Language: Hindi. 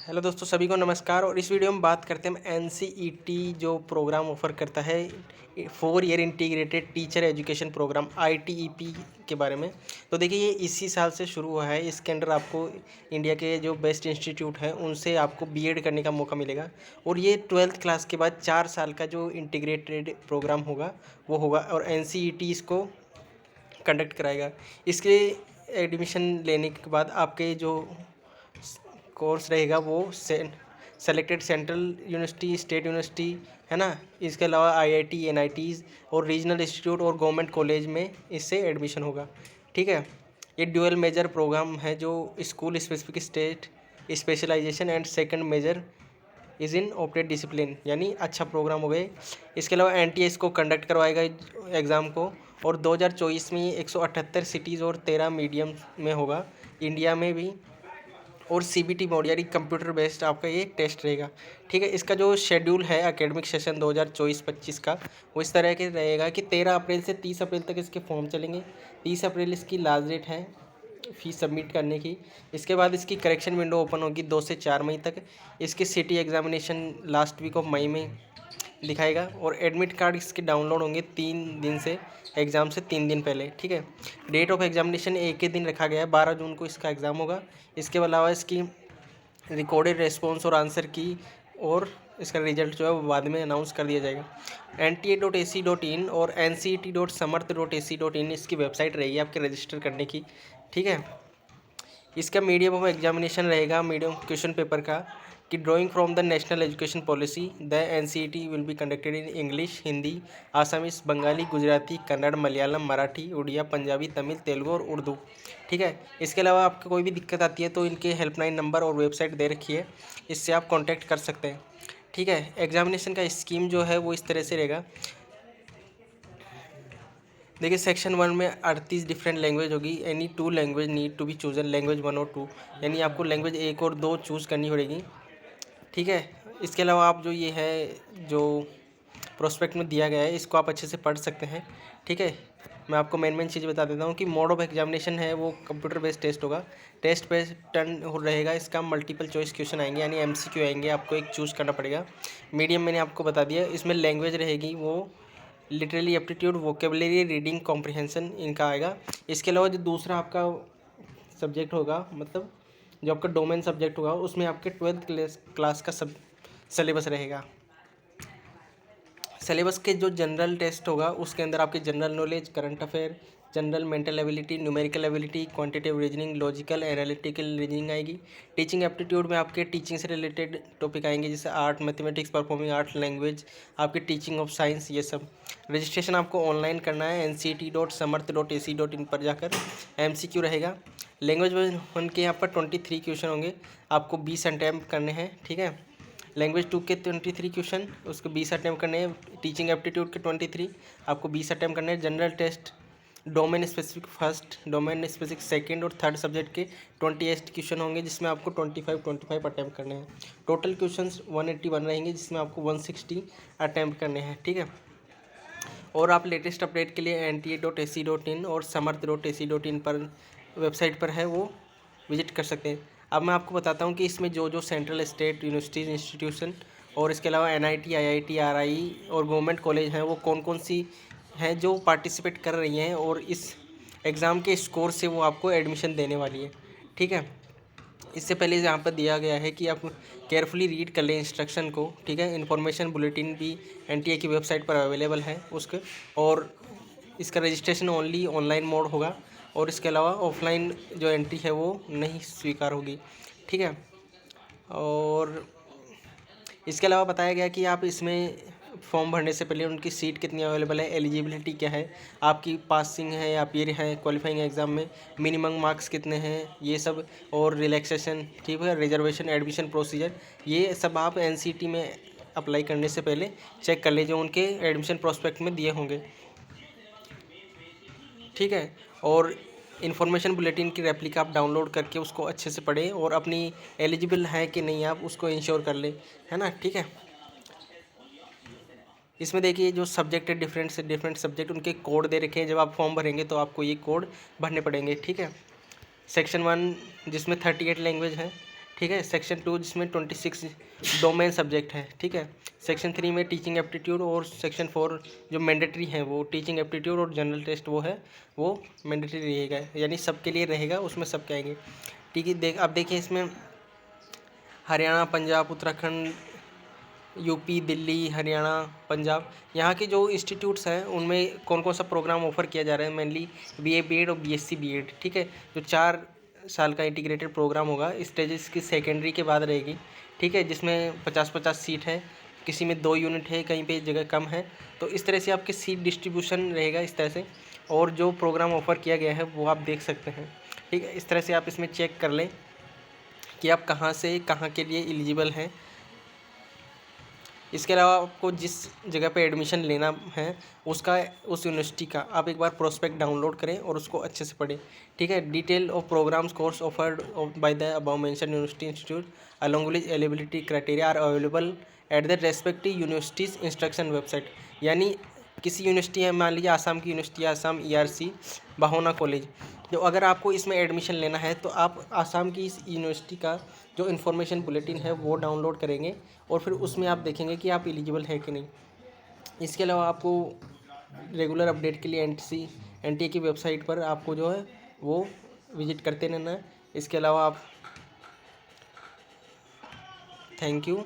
हेलो दोस्तों, सभी को नमस्कार। और इस वीडियो में बात करते हैं हम एनसीईटी जो प्रोग्राम ऑफ़र करता है 4 year integrated teacher education programme ITEP के बारे में। तो देखिए, ये इसी साल से शुरू हुआ है। इसके अंडर आपको इंडिया के जो बेस्ट इंस्टीट्यूट हैं उनसे आपको बीएड करने का मौका मिलेगा। और ये 12th क्लास के बाद 4 साल का जो इंटीग्रेटेड प्रोग्राम होगा वो होगा, और एनसीईटी इसको कंडक्ट कराएगा। इसके एडमिशन लेने के बाद आपके जो कोर्स रहेगा वो selected central university, state university, है ना। इसके अलावा आईआईटी, एनआईटीज़ और रीजनल इंस्टीट्यूट और गवर्नमेंट कॉलेज में इससे एडमिशन होगा। ठीक है। ये ड्यूअल मेजर प्रोग्राम है जो school specific state specialisation and second major is in operate discipline, यानी अच्छा प्रोग्राम हो गए। इसके अलावा एनटीए को कंडक्ट करवाएगा एग्ज़ाम को। और 2024 में ये 178 सिटीज़ और 13 मीडियम में होगा, इंडिया में भी। और सीबीटी मोड यानी कंप्यूटर बेस्ड आपका ये टेस्ट रहेगा। ठीक है। इसका जो शेड्यूल है एकेडमिक सेशन 2024-25 का, वो इस तरह के रहेगा कि 13 अप्रैल से 30 अप्रैल तक इसके फॉर्म चलेंगे। 30 अप्रैल इसकी लास्ट डेट है फीस सबमिट करने की। इसके बाद इसकी करेक्शन विंडो ओपन होगी 2 से 4 मई तक। इसकी city examination last week of मई में दिखाएगा। और एडमिट कार्ड इसके डाउनलोड होंगे 3 दिन से, एग्ज़ाम से 3 दिन पहले। ठीक है। डेट ऑफ एग्जामिनेशन एक ही दिन रखा गया है, 12 जून को इसका एग्ज़ाम होगा। इसके अलावा इसकी रिकॉर्डेड रेस्पॉन्स और आंसर की और इसका रिजल्ट जो है वो बाद में अनाउंस कर दिया जाएगा। nta.ac.in और nct.samarth.ac.in इसकी वेबसाइट रहेगी आपके रजिस्टर करने की। ठीक है। इसका मीडियम ऑफ एग्जामिनेशन रहेगा मीडियम क्वेश्चन पेपर का कि drawing from the national education policy the NCET will be conducted in English, Hindi, Assamese, Bengali, Gujarati, Kannada, Malayalam, Marathi, Oriya, Punjabi, Tamil, Telugu और उर्दू। ठीक है। इसके अलावा आपको कोई भी दिक्कत आती है तो इनके हेल्पलाइन नंबर और वेबसाइट दे रखी है, इससे आप कॉन्टैक्ट कर सकते हैं। ठीक है। एग्जामिनेशन का स्कीम जो है वो इस तरह से रहेगा। देखिए, सेक्शन 1 में 38 डिफरेंट लैंग्वेज होगी। Any 2 language need to be chosen, language 1 और 2, यानी आपको लैंग्वेज 1 और 2 चूज़ करनी पड़ेगी। ठीक है। इसके अलावा आप जो ये है जो प्रोस्पेक्ट में दिया गया है इसको आप अच्छे से पढ़ सकते हैं। ठीक है। मैं आपको मेन चीज़ बता देता हूँ कि मोड ऑफ एग्जामिनेशन है वो कंप्यूटर बेस्ड टेस्ट होगा। टेस्ट पैटर्न रहेगा इसका, मल्टीपल चॉइस क्वेश्चन आएंगे यानी एमसीक्यू आएंगे, आपको एक चूज़ करना पड़ेगा। मीडियम मैंने आपको बता दिया। इसमें लैंग्वेज रहेगी वो literary aptitude, vocabulary, reading comprehension इनका आएगा। इसके अलावा जो दूसरा आपका सब्जेक्ट होगा, मतलब जो आपका डोमेन सब्जेक्ट होगा, उसमें आपके 12th क्लास का सब सिलेबस रहेगा। सिलेबस के जो जनरल टेस्ट होगा उसके अंदर आपके general knowledge, current affair, general mental ability, numerical ability, quantitative reasoning, logical analytical reasoning आएगी। टीचिंग एप्टीट्यूड में आपके टीचिंग से रिलेटेड टॉपिक आएंगे, जैसे art, mathematics, performing art, language, आपकी टीचिंग ऑफ साइंस, ये सब। रजिस्ट्रेशन आपको ऑनलाइन करना है nct.samarth.ac.in पर जाकर। एमसीक्यू रहेगा। लैंग्वेज 1 के यहाँ पर 23 क्वेश्चन होंगे, आपको 20 अटैम्प्ट करने हैं। ठीक है। लैंग्वेज 2 के 23 क्वेश्चन, उसको 20 अटैम्प्ट करने हैं। टीचिंग एप्टीट्यूड के 23, आपको 20 अटैम्प्ट करने हैं। General test domain specific first, domain specific second और थर्ड सब्जेक्ट के 28 क्वेश्चन होंगे, जिसमें आपको 25 अटैम्प्ट करने हैं। टोटल क्वेश्चंस 181 रहेंगे, जिसमें आपको 160 अटैम्प्ट करने हैं। ठीक है। और आप लेटेस्ट अपडेट के लिए nta.ac.in और samarth.ac.in पर वेबसाइट पर है वो विजिट कर सकते हैं। अब मैं आपको बताता हूँ कि इसमें जो जो सेंट्रल, स्टेट यूनिवर्सिटीज, इंस्टीट्यूशन और इसके अलावा एनआईटी, आईआईटी, आरआई और गवर्नमेंट कॉलेज हैं वो कौन कौन सी हैं जो पार्टिसिपेट कर रही हैं, और इस एग्ज़ाम के स्कोर से वो आपको एडमिशन देने वाली है। ठीक है। इससे पहले यहाँ पर दिया गया है कि आप केयरफुली रीड कर लें इंस्ट्रक्शन को। ठीक है। इन्फॉर्मेशन बुलेटिन भी एनटीए की वेबसाइट पर अवेलेबल है उसके। और इसका रजिस्ट्रेशन ओनली ऑनलाइन मोड होगा, और इसके अलावा ऑफलाइन जो एंट्री है वो नहीं स्वीकार होगी। ठीक है। और इसके अलावा बताया गया कि आप इसमें फॉर्म भरने से पहले उनकी सीट कितनी अवेलेबल है, एलिजिबिलिटी क्या है, आपकी पासिंग है या पीर है क्वालिफाइंग एग्ज़ाम में, मिनिमम मार्क्स कितने हैं, ये सब। और रिलैक्सेशन, ठीक है, रिजर्वेशन, एडमिशन प्रोसीजर, ये सब आप एनसीईटी में अप्लाई करने से पहले चेक कर लीजिए, उनके एडमिशन प्रोस्पेक्ट में दिए होंगे। ठीक है। और इन्फॉर्मेशन बुलेटिन की रेप्लिका आप डाउनलोड करके उसको अच्छे से पढ़ें और अपनी एलिजिबल है कि नहीं आप उसको इंश्योर कर लें, है ना। ठीक है। इसमें देखिए जो सब्जेक्ट है, डिफरेंट से डिफरेंट सब्जेक्ट उनके कोड दे रखे हैं। जब आप फॉर्म भरेंगे तो आपको ये कोड भरने पड़ेंगे। ठीक है। सेक्शन 1 जिसमें 38 लैंग्वेज हैं। ठीक है। सेक्शन 2 जिसमें 26 डोमेन सब्जेक्ट है, ठीक है। सेक्शन 3 में टीचिंग एप्टीट्यूड, और सेक्शन 4 जो मैंडेटरी है वो टीचिंग एप्टीट्यूड और जनरल टेस्ट वो है, वो मैंडेटरी रहेगा, यानी सबके लिए रहेगा, उसमें सबके आएंगे, ठीक है। अब देखिए इसमें हरियाणा, पंजाब, उत्तराखंड, यूपी, दिल्ली, हरियाणा, पंजाब, यहाँ के जो इंस्टीट्यूट्स हैं उनमें कौन कौन सा प्रोग्राम ऑफर किया जा रहा है, मेनली बीए बीएड और बीएससी बीएड, ठीक है। जो 4 साल का इंटीग्रेटेड प्रोग्राम होगा, स्टेजेस की सेकेंडरी के बाद रहेगी, ठीक है, जिसमें 50-50 सीट है, किसी में 2 यूनिट है, कहीं पे जगह कम है, तो इस तरह से आपकी सीट डिस्ट्रीब्यूशन रहेगा इस तरह से। और जो प्रोग्राम ऑफर किया गया है वो आप देख सकते हैं, ठीक है। इस तरह से आप इसमें चेक कर लें कि आप कहाँ से कहाँ के लिए एलिजिबल हैं। इसके अलावा आपको जिस जगह पे एडमिशन लेना है उसका, उस यूनिवर्सिटी का आप एक बार प्रोस्पेक्ट डाउनलोड करें और उसको अच्छे से पढ़ें, ठीक है। Detail of programmes course offered by the above mention university institute along with eligibility criteria are available at the respective universities instruction website. यानी किसी यूनिवर्सिटी है, मान लीजिए आसाम की university, Assam ERC Bahona college, तो अगर आपको इसमें एडमिशन लेना है तो आप आसाम की इस यूनिवर्सिटी का जो इन्फॉर्मेशन बुलेटिन है वो डाउनलोड करेंगे और फिर उसमें आप देखेंगे कि आप एलिजिबल है कि नहीं। इसके अलावा आपको रेगुलर अपडेट के लिए NTA की वेबसाइट पर आपको जो है वो विजिट करते रहना है। इसके अलावा आप थैंक यू।